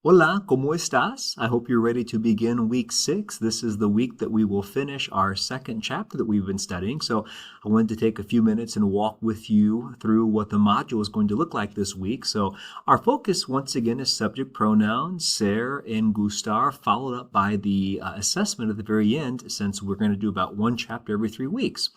Hola, ¿cómo estás? I hope you're ready to begin week 6. This is the week that we will finish our second chapter that we've been studying. So I wanted to take a few minutes and walk with you through what the module is going to look like this week. So our focus once again is subject pronouns, ser and gustar, followed up by the assessment at the very end, since we're going to do about one chapter every 3 weeks.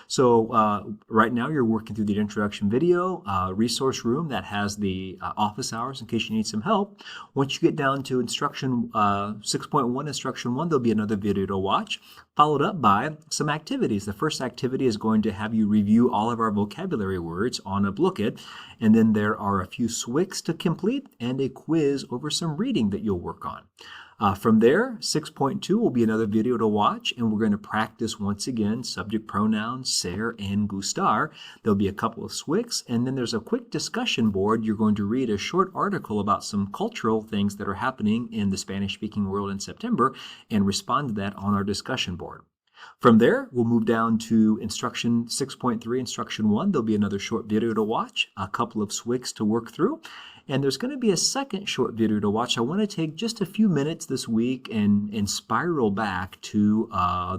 So right now you're working through the introduction video, resource room that has the office hours in case you need some help. Once you get down to instruction 6.1, instruction 1, there'll be another video to watch, followed up by some activities. The first activity is going to have you review all of our vocabulary words on a Bookit, and then there are a few SWICs to complete and a quiz over some reading that you'll work on. From there, 6.2 will be another video to watch, and we're going to practice once again subject pronouns, ser and gustar. There'll be a couple of SWICs, and then there's a quick discussion board. You're going to read a short article about some cultural things that are happening in the Spanish-speaking world in September and respond to that on our discussion board. From there, we'll move down to instruction 6.3, instruction 1. There'll be another short video to watch, a couple of SWICs to work through, and there's going to be a second short video to watch. I want to take just a few minutes this week and spiral back to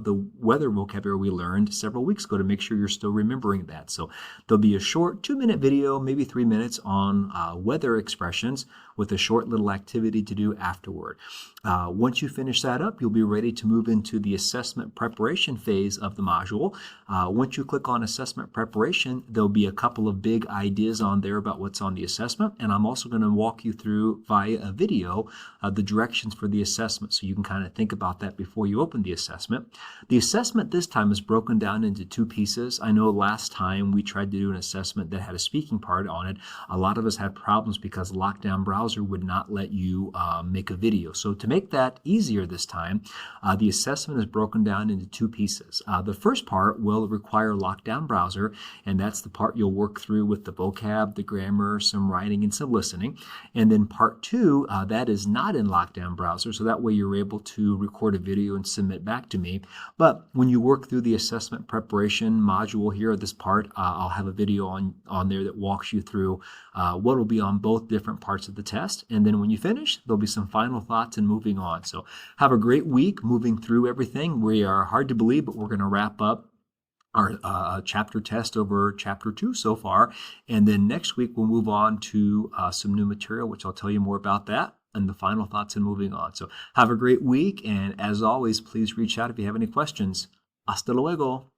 the weather vocabulary we learned several weeks ago to make sure you're still remembering that. So there'll be a short 2-minute video, maybe 3 minutes on weather expressions with a short little activity to do afterward. Once you finish that up, you'll be ready to move into the assessment preparation phase of the module. Once you click on assessment preparation, there'll be a couple of big ideas on there about what's on the assessment, and I'm also going to walk you through via a video the directions for the assessment so you can kind of think about that before you open the assessment. The assessment this time is broken down into 2 pieces. I know last time we tried to do an assessment that had a speaking part on it. A lot of us had problems because Lockdown Browser would not let you make a video. So to make that easier this time, the assessment is broken down into 2 pieces. The first part will require Lockdown Browser, and that's the part you'll work through with the vocab, the grammar, some writing, and some listening. And then part 2, that is not in Lockdown Browser, so that way you're able to record a video and submit back to me. But when you work through the assessment preparation module here, this part, I'll have a video on there that walks you through what will be on both different parts of the test. And then when you finish, there'll be some final thoughts and moving on. So have a great week moving through everything. We are hard to believe, but we're going to wrap up our chapter test over chapter 2 so far. And then next week, we'll move on to some new material, which I'll tell you more about that and the final thoughts and moving on. So have a great week. And as always, please reach out if you have any questions. Hasta luego.